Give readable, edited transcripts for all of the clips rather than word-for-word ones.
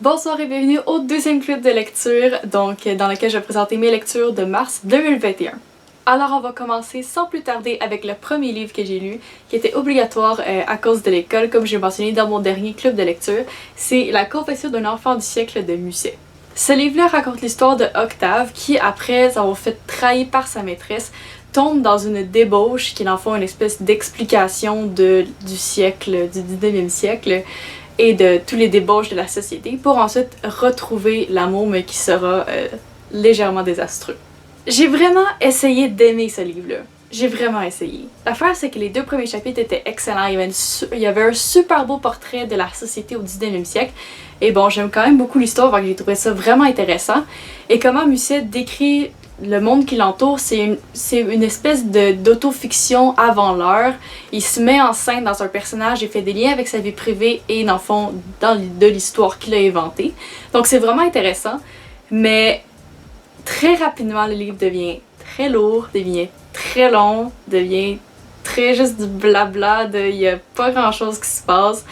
Bonsoir et bienvenue au deuxième club de lecture, dans lequel je vais présenter mes lectures de mars 2021. Alors on va commencer sans plus tarder avec le premier livre que j'ai lu, qui était obligatoire à cause de l'école, comme j'ai mentionné dans mon dernier club de lecture. C'est La confession d'un enfant du siècle de Musset. Ce livre-là raconte l'histoire de Octave qui, après avoir fait trahir par sa maîtresse, tombe dans une débauche qui est en fait une espèce d'explication du siècle, du 19e siècle, et de tous les débauches de la société pour ensuite retrouver l'amour mais qui sera légèrement désastreux. J'ai vraiment essayé d'aimer ce livre-là. J'ai vraiment essayé. L'affaire, c'est que les deux premiers chapitres étaient excellents. Il y avait un super beau portrait de la société au 19e siècle. Et bon, j'aime quand même beaucoup l'histoire, donc j'ai trouvé ça vraiment intéressant. Et comment Musset décrit le monde qui l'entoure, c'est une espèce d'autofiction avant l'heure. Il se met en scène dans un personnage et fait des liens avec sa vie privée et dans le fond de l'histoire qu'il a inventée. Donc c'est vraiment intéressant, mais très rapidement le livre devient très lourd, devient très long, devient très juste du blabla, il y a pas grand chose qui se passe.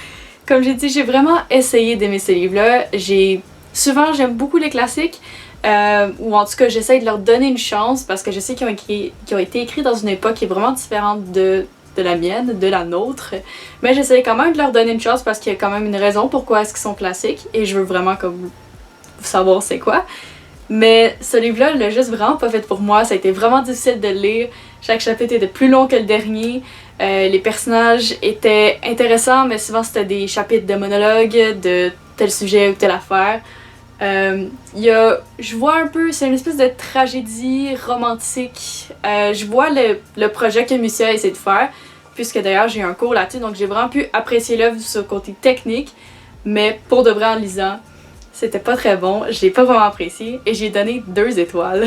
Comme j'ai dit, j'ai vraiment essayé d'aimer ce livre-là. Souvent j'aime beaucoup les classiques, ou en tout cas j'essaie de leur donner une chance parce que je sais qu'ils ont été écrits dans une époque qui est vraiment différente de la mienne, de la nôtre, mais j'essaie quand même de leur donner une chance parce qu'il y a quand même une raison pourquoi est-ce qu'ils sont classiques et je veux vraiment comme savoir c'est quoi. Mais ce livre-là, il l'a juste vraiment pas fait pour moi, ça a été vraiment difficile de le lire, chaque chapitre était plus long que le dernier, les personnages étaient intéressants mais souvent c'était des chapitres de monologues de tel sujet ou telle affaire. Je vois un peu, c'est une espèce de tragédie romantique. Je vois le projet que Musset a essayé de faire, puisque d'ailleurs j'ai eu un cours là-dessus, donc j'ai vraiment pu apprécier l'œuvre sur le côté technique, mais pour de vrai en lisant, c'était pas très bon, je l'ai pas vraiment apprécié, et j'ai donné 2 étoiles.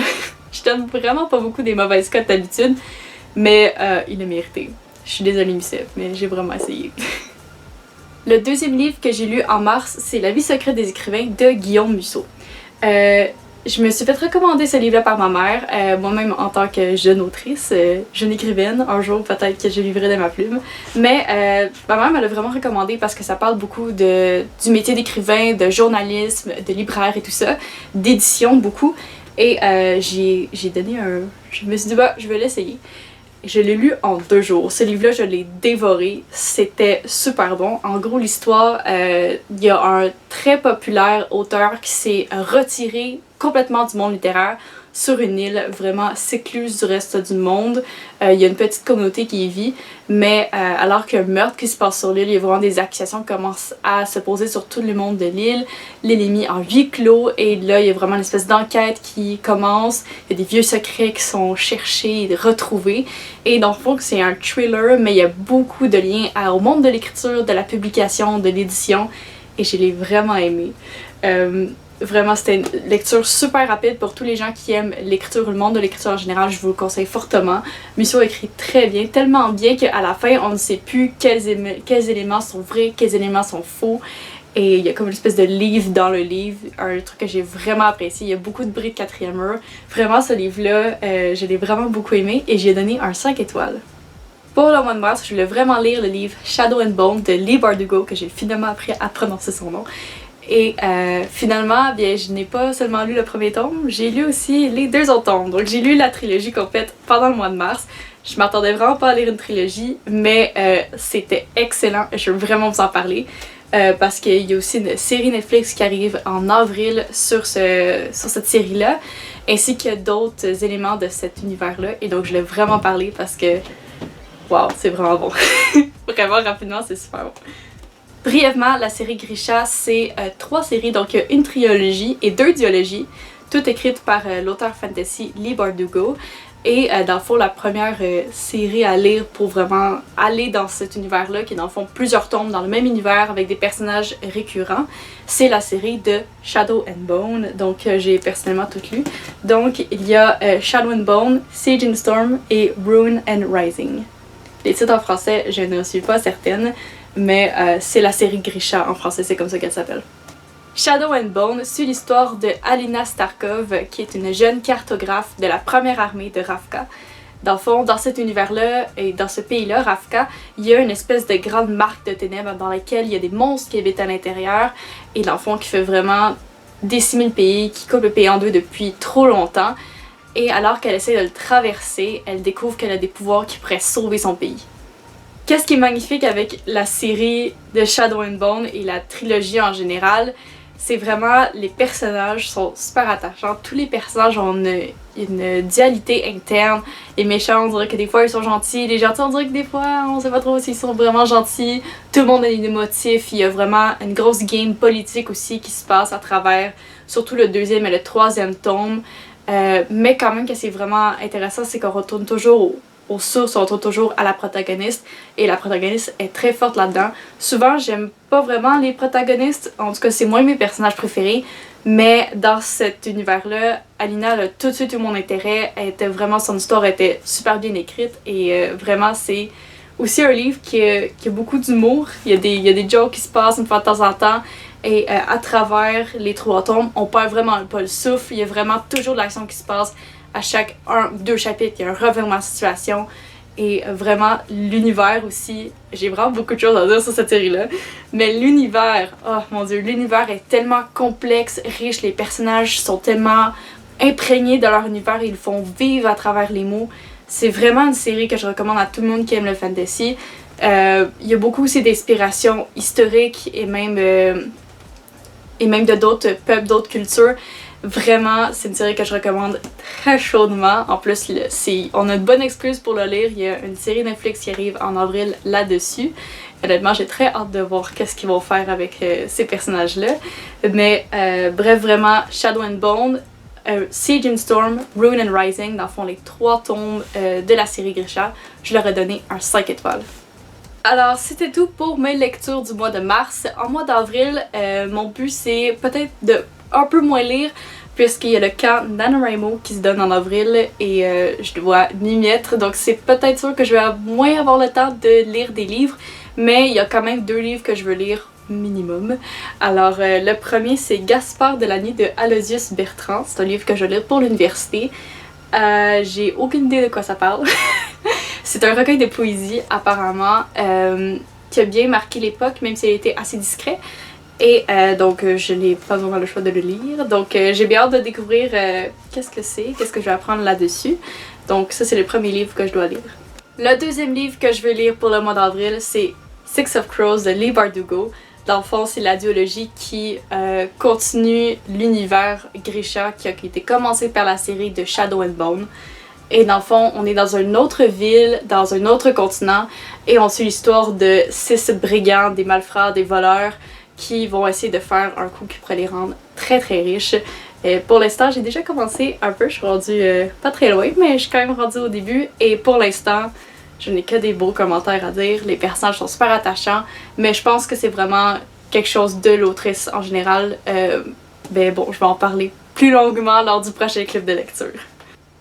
Je donne vraiment pas beaucoup des mauvaises cotes d'habitude, mais il l'a mérité. Je suis désolée Musset, mais j'ai vraiment essayé. Le deuxième livre que j'ai lu en mars, c'est La vie secrète des écrivains de Guillaume Musso. Je me suis fait recommander ce livre-là par ma mère, moi-même en tant que jeune autrice, jeune écrivaine. Un jour, peut-être que je vivrai de ma plume. Mais ma mère me l'a vraiment recommandé parce que ça parle beaucoup du métier d'écrivain, de journalisme, de libraire et tout ça, d'édition beaucoup. Et j'ai donné je me suis dit, bah, je vais l'essayer. Je l'ai lu en 2 jours. Ce livre-là, je l'ai dévoré. C'était super bon. En gros, l'histoire, il y a un très populaire auteur qui s'est retiré complètement du monde littéraire sur une île vraiment sécluse du reste du monde. Il y a une petite communauté qui y vit, mais alors qu'il y a un meurtre qui se passe sur l'île, il y a vraiment des accusations qui commencent à se poser sur tout le monde de l'île. L'île est mise en huis clos et là, il y a vraiment une espèce d'enquête qui commence. Il y a des vieux secrets qui sont cherchés et retrouvés. Et dans le fond, c'est un thriller, mais il y a beaucoup de liens au monde de l'écriture, de la publication, de l'édition, et je l'ai vraiment aimé. Vraiment, c'était une lecture super rapide pour tous les gens qui aiment l'écriture ou le monde de l'écriture en général, je vous le conseille fortement. Musso écrit très bien, tellement bien qu'à la fin, on ne sait plus quels éléments sont vrais, quels éléments sont faux. Et il y a comme une espèce de livre dans le livre, un truc que j'ai vraiment apprécié. Il y a beaucoup de bruit de 4e mur. Vraiment, ce livre-là, je l'ai vraiment beaucoup aimé et j'ai donné un 5 étoiles. Pour le mois de mars, je voulais vraiment lire le livre Shadow and Bone de Leigh Bardugo, que j'ai finalement appris à prononcer son nom. Et finalement, bien, je n'ai pas seulement lu le premier tome, j'ai lu aussi les 2 autres tomes. Donc j'ai lu la trilogie complète pendant le mois de mars. Je m'attendais vraiment pas à lire une trilogie, mais c'était excellent. Je veux vraiment vous en parler. Parce qu'il y a aussi une série Netflix qui arrive en avril sur cette série-là, ainsi que d'autres éléments de cet univers-là. Et donc je voulais vraiment parler parce que, wow, c'est vraiment bon. Vraiment rapidement, c'est super bon. Brièvement, la série Grisha, c'est 3 séries, donc une trilogie et 2 duologies, toutes écrites par l'auteur fantasy Leigh Bardugo. Et dans le fond, la première série à lire pour vraiment aller dans cet univers-là, qui est dans le fond plusieurs tomes dans le même univers avec des personnages récurrents, c'est la série de Shadow and Bone, donc j'ai personnellement toutes lues. Donc il y a Shadow and Bone, Siege and Storm et Ruin and Rising. Les titres en français, je ne suis pas certaine, mais c'est la série Grisha en français, c'est comme ça qu'elle s'appelle. Shadow and Bone suit l'histoire de Alina Starkov, qui est une jeune cartographe de la première armée de Ravka. Dans le fond, dans cet univers-là et dans ce pays-là, Ravka, il y a une espèce de grande marque de ténèbres dans laquelle il y a des monstres qui habitent à l'intérieur et dans le fond qui fait vraiment décimer le pays, qui coupe le pays en deux depuis trop longtemps. Et alors qu'elle essaie de le traverser, elle découvre qu'elle a des pouvoirs qui pourraient sauver son pays. Qu'est-ce qui est magnifique avec la série de Shadow and Bone et la trilogie en général, c'est vraiment les personnages sont super attachants. Tous les personnages ont une dualité interne. Les méchants, on dirait que des fois ils sont gentils. Les gentils, on dirait que des fois on sait pas trop s'ils sont vraiment gentils. Tout le monde a des motifs. Il y a vraiment une grosse game politique aussi qui se passe à travers, surtout le deuxième et le troisième tome. Mais quand même que c'est vraiment intéressant, c'est qu'on retourne toujours aux sources, on retourne toujours à la protagoniste et la protagoniste est très forte là-dedans. Souvent j'aime pas vraiment les protagonistes, en tout cas c'est moins mes personnages préférés, mais dans cet univers-là, Alina a tout de suite eu mon intérêt, elle était vraiment, son histoire était super bien écrite et vraiment c'est aussi un livre qui a beaucoup d'humour, il y a des jokes qui se passent une fois de temps en temps. Et à travers les 3 tomes, on perd vraiment pas le souffle. Il y a vraiment toujours de l'action qui se passe. À chaque 1 ou 2 chapitres, il y a un revirement de situation. Et vraiment, l'univers aussi. J'ai vraiment beaucoup de choses à dire sur cette série-là. Mais l'univers, oh mon dieu, l'univers est tellement complexe, riche. Les personnages sont tellement imprégnés de leur univers. Ils le font vivre à travers les mots. C'est vraiment une série que je recommande à tout le monde qui aime le fantasy. Il y a beaucoup aussi d'inspiration historique et même de d'autres peuples, d'autres cultures. Vraiment, c'est une série que je recommande très chaudement. En plus, on a une bonne excuse pour le lire. Il y a une série Netflix qui arrive en avril là-dessus. Honnêtement, j'ai très hâte de voir qu'est-ce qu'ils vont faire avec ces personnages-là. Mais bref, vraiment, Shadow and Bone, Siege and Storm, Ruin and Rising, dans le fond les 3 tomes de la série Grisha, je leur ai donné un 5 étoiles. Alors, c'était tout pour mes lectures du mois de mars. En mois d'avril, mon but c'est peut-être de un peu moins lire, puisqu'il y a le camp NaNoWriMo qui se donne en avril et je dois m'y mettre. Donc c'est peut-être sûr que je vais moins avoir le temps de lire des livres, mais il y a quand même 2 livres que je veux lire minimum. Alors le premier c'est Gaspard de la nuit de Aloysius Bertrand. C'est un livre que je vais lire pour l'université. J'ai aucune idée de quoi ça parle. C'est un recueil de poésie apparemment qui a bien marqué l'époque, même s'il a été assez discret. Et donc je n'ai pas vraiment le choix de le lire. Donc j'ai bien hâte de découvrir qu'est-ce que je vais apprendre là-dessus. Donc ça c'est le premier livre que je dois lire. Le deuxième livre que je veux lire pour le mois d'avril c'est Six of Crows de Leigh Bardugo. Dans le fond, c'est la duologie qui continue l'univers Grisha qui a été commencé par la série de Shadow and Bone. Et dans le fond, on est dans une autre ville, dans un autre continent, et on suit l'histoire de 6 brigands, des malfrats, des voleurs, qui vont essayer de faire un coup qui pourrait les rendre très très riches. Et pour l'instant, j'ai déjà commencé un peu, je suis rendue pas très loin, mais je suis quand même rendue au début, et pour l'instant, je n'ai que des beaux commentaires à dire, les personnages sont super attachants, mais je pense que c'est vraiment quelque chose de l'autrice en général. Ben bon, je vais en parler plus longuement lors du prochain club de lecture.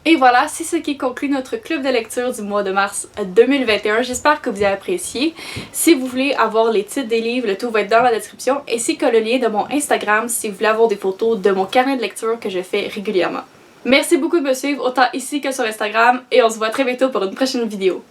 Et voilà, c'est ce qui conclut notre club de lecture du mois de mars 2021. J'espère que vous avez apprécié. Si vous voulez avoir les titres des livres, le tout va être dans la description, ainsi que le lien de mon Instagram si vous voulez avoir des photos de mon carnet de lecture que je fais régulièrement. Merci beaucoup de me suivre autant ici que sur Instagram et on se voit très bientôt pour une prochaine vidéo.